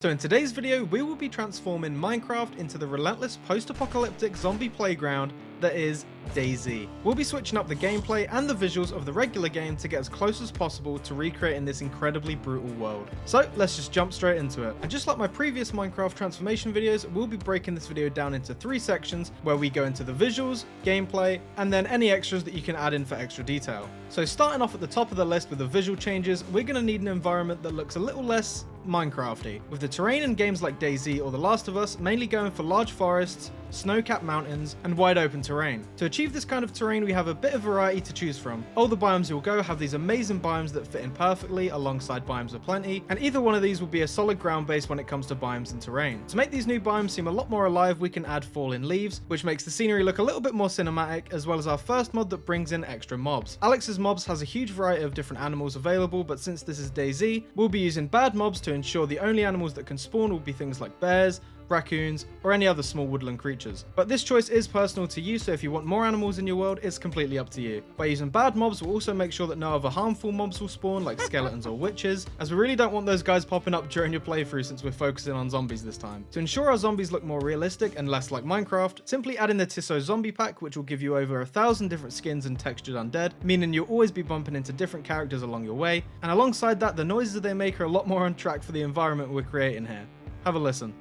So in today's video, we will be transforming Minecraft into the relentless post-apocalyptic zombie playground that is DayZ. We'll be switching up the gameplay and the visuals of the regular game to get as close as possible to recreating this incredibly brutal world. So let's just jump straight into it. And just like my previous Minecraft transformation videos, we'll be breaking this video down into 3 sections where we go into the visuals, gameplay, and then any extras that you can add in for extra detail. So starting off at the top of the list with the visual changes, we're going to need an environment that looks a little less Minecrafty, with the terrain in games like DayZ or The Last of Us mainly going for large forests, snow-capped mountains, and wide open terrain. To achieve this kind of terrain, we have a bit of variety to choose from. All the biomes you'll go have these amazing biomes that fit in perfectly alongside biomes aplenty, and either one of these will be a solid ground base when it comes to biomes and terrain. To make these new biomes seem a lot more alive, we can add fallen leaves, which makes the scenery look a little bit more cinematic, as well as our first mod that brings in extra mobs. Alex's mobs has a huge variety of different animals available, but since this is DayZ, we'll be using bad mobs to ensure the only animals that can spawn will be things like bears, raccoons, or any other small woodland creatures. But this choice is personal to you, so if you want more animals in your world, it's completely up to you. By using bad mobs, we'll also make sure that no other harmful mobs will spawn, like skeletons or witches, as we really don't want those guys popping up during your playthrough since we're focusing on zombies this time. To ensure our zombies look more realistic and less like Minecraft, simply add in the Tiso zombie pack, which will give you over 1,000 different skins and textured undead, meaning you'll always be bumping into different characters along your way, and alongside that, the noises they make are a lot more on track for the environment we're creating here. Have a listen.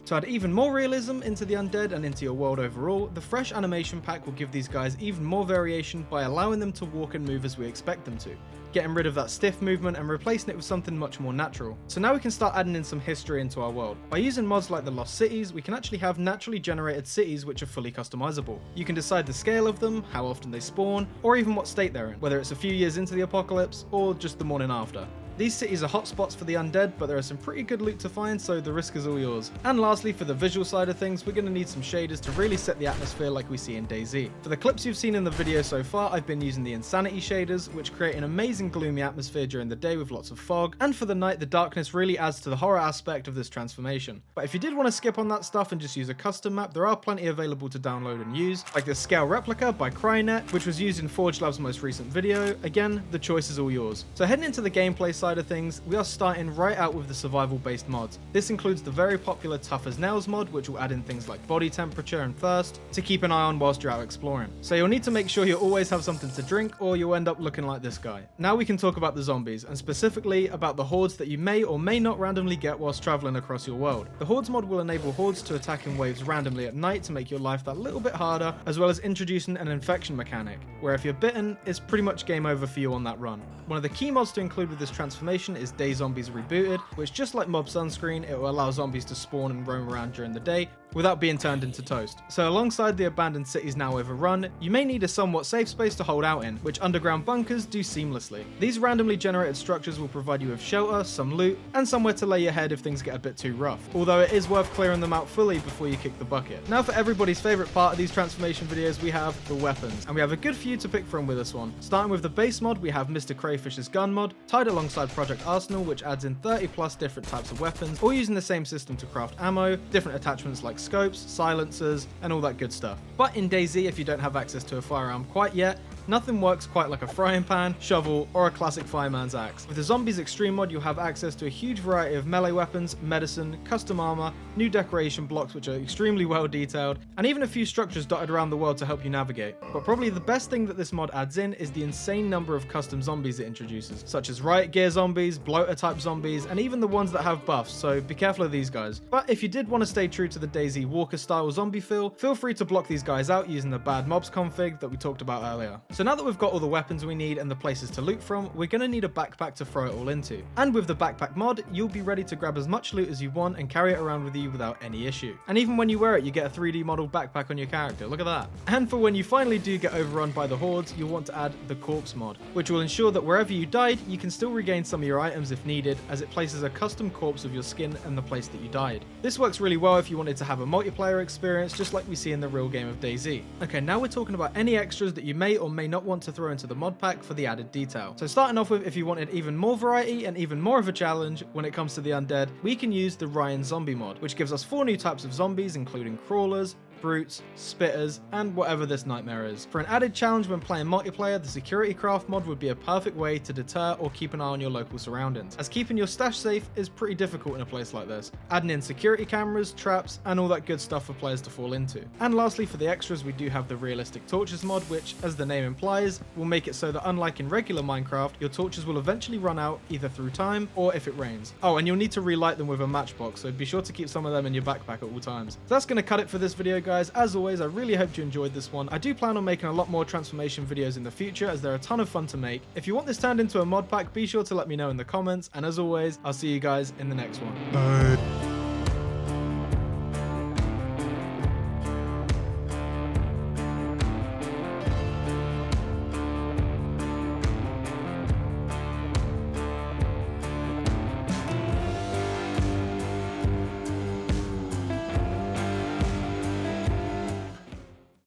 To add even more realism into the undead and into your world overall, the fresh animation pack will give these guys even more variation by allowing them to walk and move as we expect them to, getting rid of that stiff movement and replacing it with something much more natural. So now we can start adding in some history into our world. By using mods like the Lost Cities, we can actually have naturally generated cities which are fully customizable. You can decide the scale of them, how often they spawn, or even what state they're in, whether it's a few years into the apocalypse or just the morning after. These cities are hotspots for the undead, but there are some pretty good loot to find, so the risk is all yours. And lastly, for the visual side of things, we're going to need some shaders to really set the atmosphere like we see in DayZ. For the clips you've seen in the video so far, I've been using the Insanity shaders, which create an amazing gloomy atmosphere during the day with lots of fog, and for the night, the darkness really adds to the horror aspect of this transformation. But if you did want to skip on that stuff and just use a custom map, there are plenty available to download and use, like the Scale Replica by Crynet, which was used in Forge Lab's most recent video. Again, the choice is all yours. So heading into the gameplay side of things, we are starting right out with the survival based mods. This includes the very popular Tough as Nails mod, which will add in things like body temperature and thirst to keep an eye on whilst you're out exploring. So you'll need to make sure you always have something to drink, or you'll end up looking like this guy. Now we can talk about the zombies, and specifically about the hordes that you may or may not randomly get whilst traveling across your world. The hordes mod will enable hordes to attack in waves randomly at night to make your life that little bit harder, as well as introducing an infection mechanic, where if you're bitten, it's pretty much game over for you on that run. One of the key mods to include with this transformation is Day Zombies Rebooted, which, just like Mob Sunscreen, it will allow zombies to spawn and roam around during the day without being turned into toast. So alongside the abandoned cities now overrun, you may need a somewhat safe space to hold out in, which underground bunkers do seamlessly. These randomly generated structures will provide you with shelter, some loot, and somewhere to lay your head if things get a bit too rough, although it is worth clearing them out fully before you kick the bucket. Now for everybody's favourite part of these transformation videos, we have the weapons, and we have a good few to pick from with this one. Starting with the base mod, we have Mr. Crayfish's gun mod, tied alongside Project Arsenal, which adds in 30 plus different types of weapons, all using the same system to craft ammo, different attachments like scopes, silencers, and all that good stuff. But in DayZ, if you don't have access to a firearm quite yet, nothing works quite like a frying pan, shovel, or a classic fireman's axe. With the Zombies Extreme mod, you'll have access to a huge variety of melee weapons, medicine, custom armor, new decoration blocks which are extremely well detailed, and even a few structures dotted around the world to help you navigate. But probably the best thing that this mod adds in is the insane number of custom zombies it introduces, such as riot gear zombies, bloater type zombies, and even the ones that have buffs, so be careful of these guys. But if you did want to stay true to the DayZ Walker style zombie feel free to block these guys out using the bad mobs config that we talked about earlier. So now that we've got all the weapons we need and the places to loot from, we're going to need a backpack to throw it all into. And with the backpack mod, you'll be ready to grab as much loot as you want and carry it around with you without any issue. And even when you wear it, you get a 3D model backpack on your character. Look at that. And for when you finally do get overrun by the hordes, you'll want to add the corpse mod, which will ensure that wherever you died, you can still regain some of your items if needed, as it places a custom corpse of your skin in the place that you died. This works really well if you wanted to have a multiplayer experience, just like we see in the real game of DayZ. Okay, now we're talking about any extras that you may or may not want to throw into the mod pack for the added detail. So starting off with, if you wanted even more variety and even more of a challenge when it comes to the undead, we can use the Ryan zombie mod, which gives us 4 new types of zombies, including crawlers, brutes, spitters, and whatever this nightmare is. For an added challenge when playing multiplayer, the security craft mod would be a perfect way to deter or keep an eye on your local surroundings, as keeping your stash safe is pretty difficult in a place like this, adding in security cameras, traps, and all that good stuff for players to fall into. And lastly, for the extras, we do have the realistic torches mod, which, as the name implies, will make it so that unlike in regular Minecraft, your torches will eventually run out either through time or if it rains. Oh, and you'll need to relight them with a matchbox, so be sure to keep some of them in your backpack at all times. So that's going to cut it for this video, guys. As always, I really hope you enjoyed this one. I do plan on making a lot more transformation videos in the future, as they're a ton of fun to make. If you want this turned into a mod pack, be sure to let me know in the comments, and as always, I'll see you guys in the next one. Bye.